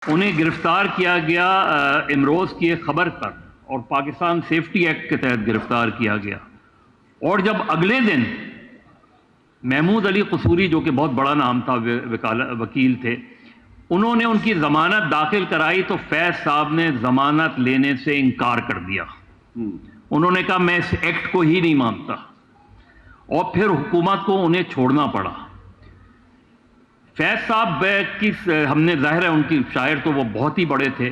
انہیں گرفتار کیا گیا امروز کی ایک خبر پر اور پاکستان سیفٹی ایکٹ کے تحت گرفتار کیا گیا، اور جب اگلے دن محمود علی قصوری جو کہ بہت بڑا نام تھا، وکیل تھے، انہوں نے ان کی ضمانت داخل کرائی تو فیض صاحب نے ضمانت لینے سے انکار کر دیا۔ انہوں نے کہا میں اس ایکٹ کو ہی نہیں مانتا، اور پھر حکومت کو انہیں چھوڑنا پڑا۔ فیض صاحب کی ہم نے ظاہر ہے ان کی شاعر تو وہ بہت ہی بڑے تھے،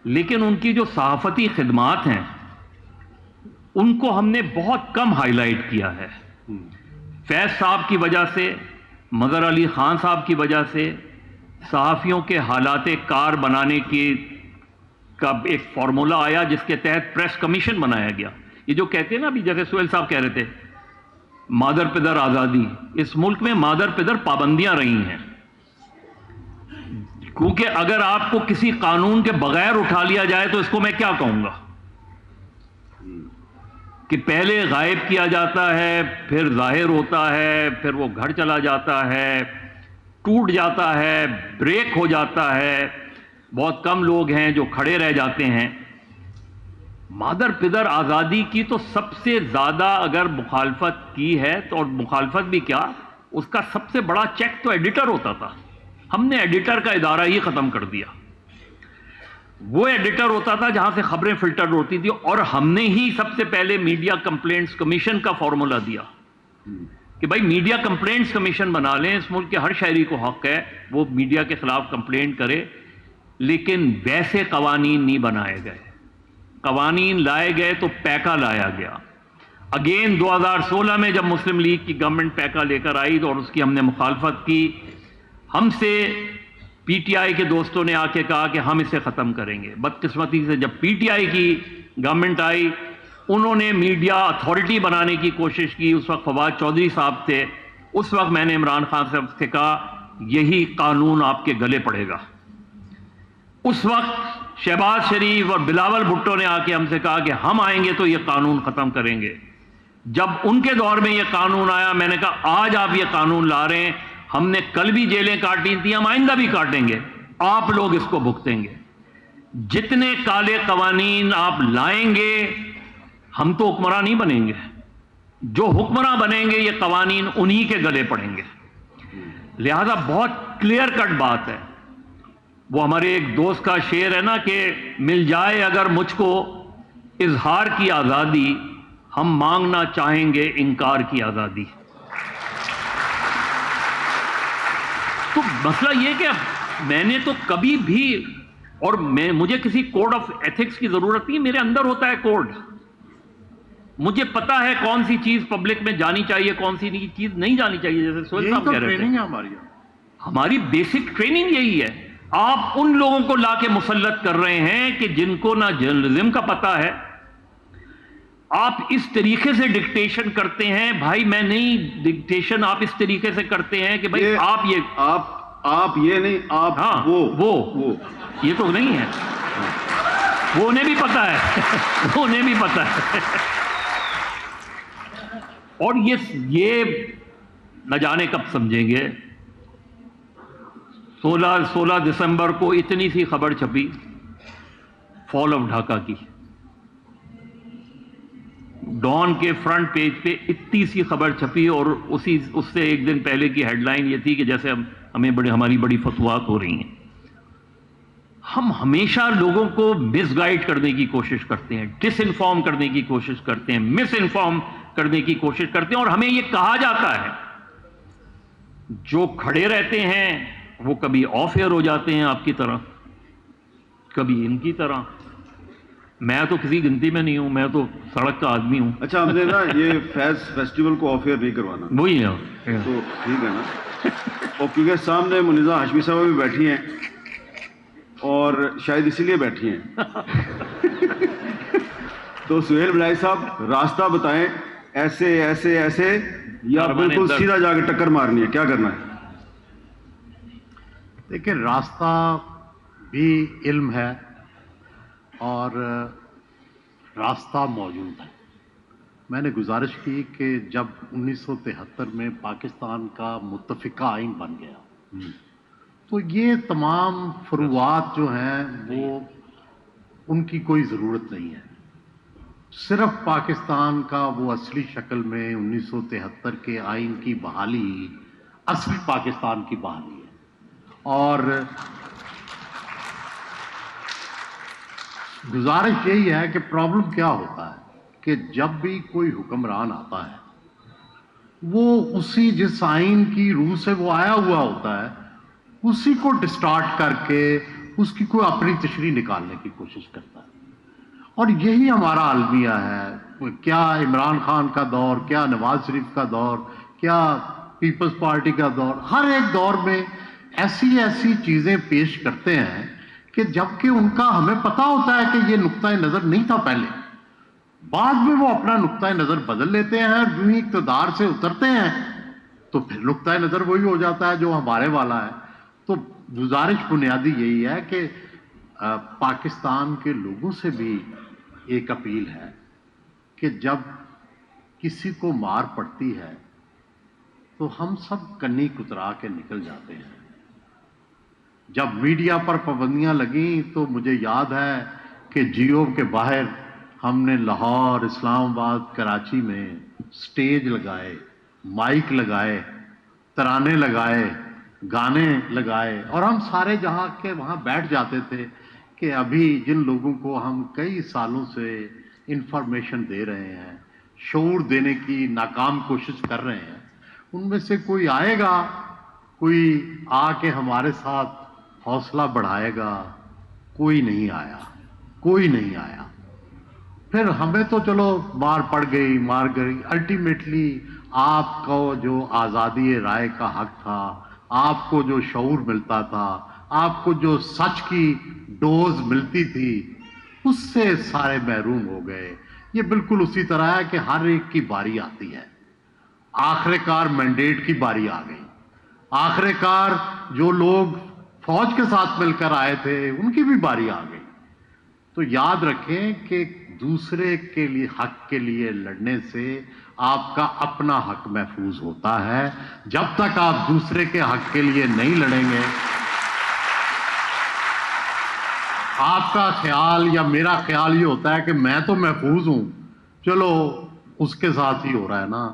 لیکن ان کی جو صحافتی خدمات ہیں ان کو ہم نے بہت کم ہائی لائٹ کیا ہے۔ فیض صاحب کی وجہ سے، مظہر علی خان صاحب کی وجہ سے صحافیوں کے حالات کار بنانے کا ایک فارمولا آیا جس کے تحت پریس کمیشن بنایا گیا۔ یہ جو کہتے ہیں نا، ابھی جیسے سہیل صاحب کہہ رہے تھے مادر پدر آزادی، اس ملک میں مادر پدر پابندیاں رہی ہیں، کیونکہ اگر آپ کو کسی قانون کے بغیر اٹھا لیا جائے تو اس کو میں کیا کہوں گا کہ پہلے غائب کیا جاتا ہے، پھر ظاہر ہوتا ہے، پھر وہ گھر چلا جاتا ہے، ٹوٹ جاتا ہے، بریک ہو جاتا ہے، بہت کم لوگ ہیں جو کھڑے رہ جاتے ہیں۔ مادر پدر آزادی کی تو سب سے زیادہ اگر مخالفت کی ہے تو، اور مخالفت بھی کیا، اس کا سب سے بڑا چیک تو ایڈیٹر ہوتا تھا۔ ہم نے ایڈیٹر کا ادارہ ہی ختم کر دیا۔ وہ ایڈیٹر ہوتا تھا جہاں سے خبریں فلٹر ہوتی تھی، اور ہم نے ہی سب سے پہلے میڈیا کمپلینٹس کمیشن کا فارمولا دیا کہ بھائی میڈیا کمپلینٹس کمیشن بنا لیں، اس ملک کے ہر شہری کو حق ہے وہ میڈیا کے خلاف کمپلینٹ کرے، لیکن ویسے قوانین نہیں بنائے گئے۔ قوانین لائے گئے تو پیکا لایا گیا۔ اگین 2016 میں جب مسلم لیگ کی گورنمنٹ پیکا لے کر آئی اور اس کی ہم نے مخالفت کی، ہم سے پی ٹی آئی کے دوستوں نے آ کے کہا کہ ہم اسے ختم کریں گے۔ بدقسمتی سے جب پی ٹی آئی کی گورنمنٹ آئی، انہوں نے میڈیا اتھارٹی بنانے کی کوشش کی۔ اس وقت فواد چودھری صاحب تھے۔ اس وقت میں نے عمران خان صاحب سے کہا یہی قانون آپ کے گلے پڑے گا۔ اس وقت شہباز شریف اور بلاول بھٹو نے آ کے ہم سے کہا کہ ہم آئیں گے تو یہ قانون ختم کریں گے۔ جب ان کے دور میں یہ قانون آیا، میں نے کہا آج آپ یہ قانون لا رہے ہیں، ہم نے کل بھی جیلیں کاٹی تھیں، ہم آئندہ بھی کاٹیں گے، آپ لوگ اس کو بھگتیں گے۔ جتنے کالے قوانین آپ لائیں گے، ہم تو حکمراں نہیں بنیں گے، جو حکمراں بنیں گے یہ قوانین انہی کے گلے پڑیں گے۔ لہذا بہت کلیئر کٹ بات ہے۔ وہ ہمارے ایک دوست کا شعر ہے نا کہ مل جائے اگر مجھ کو اظہار کی آزادی، ہم مانگنا چاہیں گے انکار کی آزادی۔ تو مسئلہ یہ کہ میں نے تو کبھی بھی، اور مجھے کسی کوڈ آف ایتھکس کی ضرورت نہیں، میرے اندر ہوتا ہے کوڈ۔ مجھے پتا ہے کون سی چیز پبلک میں جانی چاہیے، کون سی چیز نہیں جانی چاہیے۔ جیسے سہیل صاحب کہہ رہے تھے، ہماری بیسک ٹریننگ یہی ہے۔ آپ ان لوگوں کو لا کے مسلط کر رہے ہیں کہ جن کو نہ جرنلزم کا پتا ہے، آپ اس طریقے سے ڈکٹیشن کرتے ہیں۔ بھائی میں نہیں، ڈکٹیشن آپ اس طریقے سے کرتے ہیں کہ بھائی آپ یہ نہیں، آپ ہاں وہ یہ تو نہیں ہے، وہ انہیں بھی پتا ہے وہ انہیں بھی پتا ہے۔ اور یہ نہ جانے کب سمجھیں گے۔ 16 دسمبر کو اتنی سی خبر چھپی فال آف ڈھاکہ کی، ڈان کے فرنٹ پیج پہ اتنی سی خبر چھپی، اور اس سے ایک دن پہلے کی ہیڈ لائن یہ تھی کہ جیسے ہماری بڑی فتوحات ہو رہی ہیں۔ ہم ہمیشہ لوگوں کو مس گائیڈ کرنے کی کوشش کرتے ہیں، ڈس انفارم کرنے کی کوشش کرتے ہیں، مس انفارم کرنے کی کوشش کرتے ہیں، اور ہمیں یہ کہا جاتا ہے جو کھڑے رہتے ہیں وہ کبھی آف ایئر ہو جاتے ہیں آپ کی طرح، کبھی ان کی طرح۔ میں تو کسی گنتی میں نہیں ہوں، میں تو سڑک کا آدمی ہوں۔ اچھا، ہم نے نا یہ فیض فیسٹیول کو آف ایئر نہیں کروانا، وہی ہے تو ٹھیک ہے نا۔ اور کیونکہ سامنے منیزہ ہاشمی صاحب بھی بیٹھی ہیں، اور شاید اسی لیے بیٹھی ہیں، تو سہیل بلائی صاحب راستہ بتائیں، ایسے ایسے ایسے یا بالکل سیدھا جا کے ٹکر مارنی ہے، کیا کرنا ہے؟ دیکھیں، راستہ بھی علم ہے اور راستہ موجود ہے۔ میں نے گزارش کی کہ جب 1973 میں پاکستان کا متفقہ آئین بن گیا تو یہ تمام فروعات جو ہیں وہ ان کی کوئی ضرورت نہیں ہے. صرف پاکستان کا وہ اصلی شکل میں 1973 کے آئین کی بحالی ہی اصلی پاکستان کی بحالی ہے. اور گزارش یہی ہے کہ پرابلم کیا ہوتا ہے کہ جب بھی کوئی حکمران آتا ہے وہ اسی جس آئین کی روح سے وہ آیا ہوا ہوتا ہے اسی کو ڈسٹارٹ کر کے اس کی کوئی اپنی تشریح نکالنے کی کوشش کرتا ہے. اور یہی ہمارا المیہ ہے. کیا عمران خان کا دور، کیا نواز شریف کا دور، کیا پیپلز پارٹی کا دور، ہر ایک دور میں ایسی ایسی چیزیں پیش کرتے ہیں کہ جبکہ ان کا ہمیں پتہ ہوتا ہے کہ یہ نقطۂ نظر نہیں تھا پہلے، بعد میں وہ اپنا نقطۂ نظر بدل لیتے ہیں اور جو ہی اقتدار سے اترتے ہیں تو پھر نقطۂ نظر وہی ہو جاتا ہے جو ہمارے والا ہے. تو گزارش بنیادی یہی ہے کہ پاکستان کے لوگوں سے بھی ایک اپیل ہے کہ جب کسی کو مار پڑتی ہے تو ہم سب کنی کترا کے نکل جاتے ہیں. جب میڈیا پر پابندیاں لگیں تو مجھے یاد ہے کہ جیو کے باہر ہم نے لاہور، اسلام آباد، کراچی میں سٹیج لگائے، مائک لگائے، ترانے لگائے، گانے لگائے اور ہم سارے جہاں کے وہاں بیٹھ جاتے تھے کہ ابھی جن لوگوں کو ہم کئی سالوں سے انفارمیشن دے رہے ہیں، شعور دینے کی ناکام کوشش کر رہے ہیں، ان میں سے کوئی آئے گا، کوئی آ کے ہمارے ساتھ حوصلہ بڑھائے گا. کوئی نہیں آیا، کوئی نہیں آیا. پھر ہمیں تو چلو مار پڑ گئی، مار گئی. الٹیمیٹلی آپ کو جو آزادی رائے کا حق تھا، آپ کو جو شعور ملتا تھا، آپ کو جو سچ کی ڈوز ملتی تھی، اس سے سارے محروم ہو گئے. یہ بالکل اسی طرح ہے کہ ہر ایک کی باری آتی ہے. آخر کار مینڈیٹ کی باری آ گئی. آخر کار جو لوگ فوج کے ساتھ مل کر آئے تھے ان کی بھی باری آ گئی. تو یاد رکھیں کہ دوسرے کے لیے حق کے لیے لڑنے سے آپ کا اپنا حق محفوظ ہوتا ہے. جب تک آپ دوسرے کے حق کے لیے نہیں لڑیں گے، آپ کا خیال یا میرا خیال یہ ہوتا ہے کہ میں تو محفوظ ہوں، چلو اس کے ساتھ ہی ہو رہا ہے نا.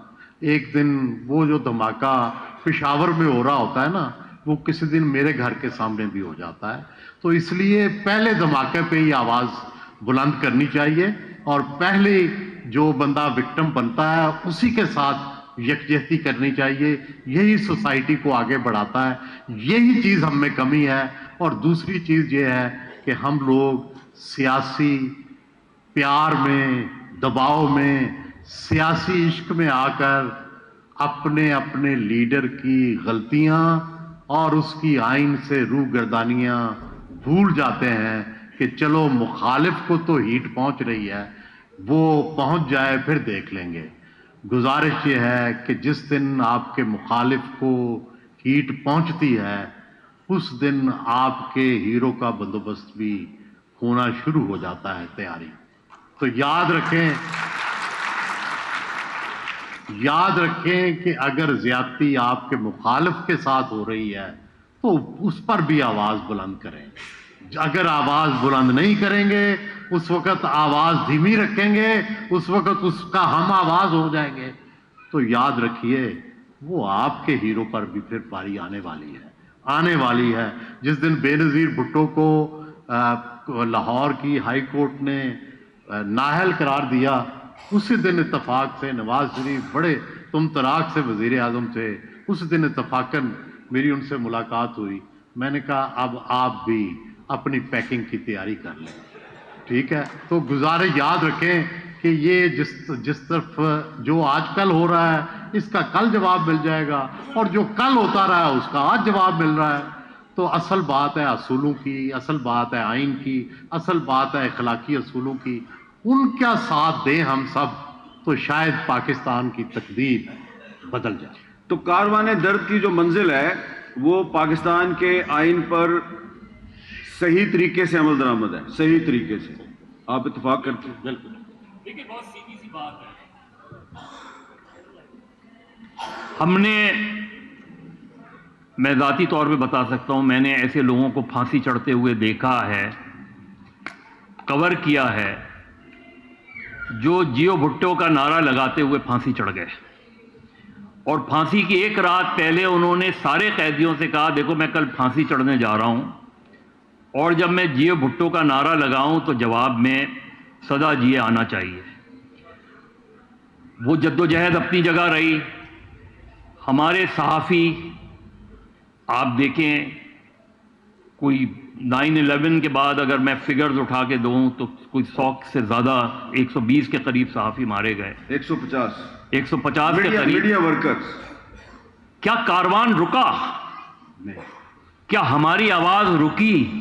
ایک دن وہ جو دھماکہ پشاور میں ہو رہا ہوتا ہے نا، وہ کسی دن میرے گھر کے سامنے بھی ہو جاتا ہے. تو اس لیے پہلے دھماکے پہ ہی آواز بلند کرنی چاہیے اور پہلے جو بندہ وکٹم بنتا ہے اسی کے ساتھ یکجہتی کرنی چاہیے. یہی سوسائٹی کو آگے بڑھاتا ہے. یہی چیز ہم میں کمی ہے. اور دوسری چیز یہ ہے کہ ہم لوگ سیاسی پیار میں، دباؤ میں، سیاسی عشق میں آ کر اپنے اپنے لیڈر کی غلطیاں اور اس کی آئین سے روگردانیاں بھول جاتے ہیں کہ چلو مخالف کو تو ہیٹ پہنچ رہی ہے، وہ پہنچ جائے پھر دیکھ لیں گے. گزارش یہ ہے کہ جس دن آپ کے مخالف کو ہیٹ پہنچتی ہے اس دن آپ کے ہیرو کا بندوبست بھی ہونا شروع ہو جاتا ہے، تیاری. تو یاد رکھیں کہ اگر زیادتی آپ کے مخالف کے ساتھ ہو رہی ہے تو اس پر بھی آواز بلند کریں. اگر آواز بلند نہیں کریں گے، اس وقت آواز دھیمی رکھیں گے، اس وقت اس کا ہم آواز ہو جائیں گے. تو یاد رکھیے وہ آپ کے ہیرو پر بھی پھر باری آنے والی ہے. جس دن بے نظیر بھٹو کو لاہور کی ہائی کورٹ نے نااہل قرار دیا، اسی دن اتفاق سے نواز شریف بڑے تم طراق سے وزیر اعظم تھے، اس دن اتفاقاً میری ان سے ملاقات ہوئی. میں نے کہا اب آپ بھی اپنی پیکنگ کی تیاری کر لیں. ٹھیک ہے. تو گزارش یاد رکھیں کہ یہ جس طرف جو آج کل ہو رہا ہے اس کا کل جواب مل جائے گا، اور جو کل ہوتا رہا ہے اس کا آج جواب مل رہا ہے. تو اصل بات ہے اصولوں کی، اصل بات ہے آئین کی، اصل بات ہے اخلاقی اصولوں کی. ان کا ساتھ دیں ہم سب تو شاید پاکستان کی تقدیر بدل جائے. تو کاروان درد کی جو منزل ہے وہ پاکستان کے آئین پر صحیح طریقے سے عمل درآمد ہے، صحیح طریقے سے. آپ اتفاق کرتے ہیں؟ بالکل. دیکھیے بہت سیدھی سی بات ہے. ہم نے میں ذاتی طور پہ بتا سکتا ہوں، میں نے ایسے لوگوں کو پھانسی چڑھتے ہوئے دیکھا ہے، کور کیا ہے، جو جیو بھٹو کا نعرہ لگاتے ہوئے پھانسی چڑھ گئے، اور پھانسی کی ایک رات پہلے انہوں نے سارے قیدیوں سے کہا دیکھو میں کل پھانسی چڑھنے جا رہا ہوں، اور جب میں جیو بھٹو کا نعرہ لگاؤں تو جواب میں سدا جیے آنا چاہیے۔ وہ جدوجہد اپنی جگہ رہی۔ ہمارے صحافی آپ دیکھیں، کوئی 9/11 کے بعد اگر میں فگرز اٹھا کے دوں تو کوئی 100 سے زیادہ، 120 کے قریب صحافی مارے گئے، 150 کے قریب۔ میڈیا ورکرز، کیا کاروان رکا؟ کیا ہماری آواز رکی؟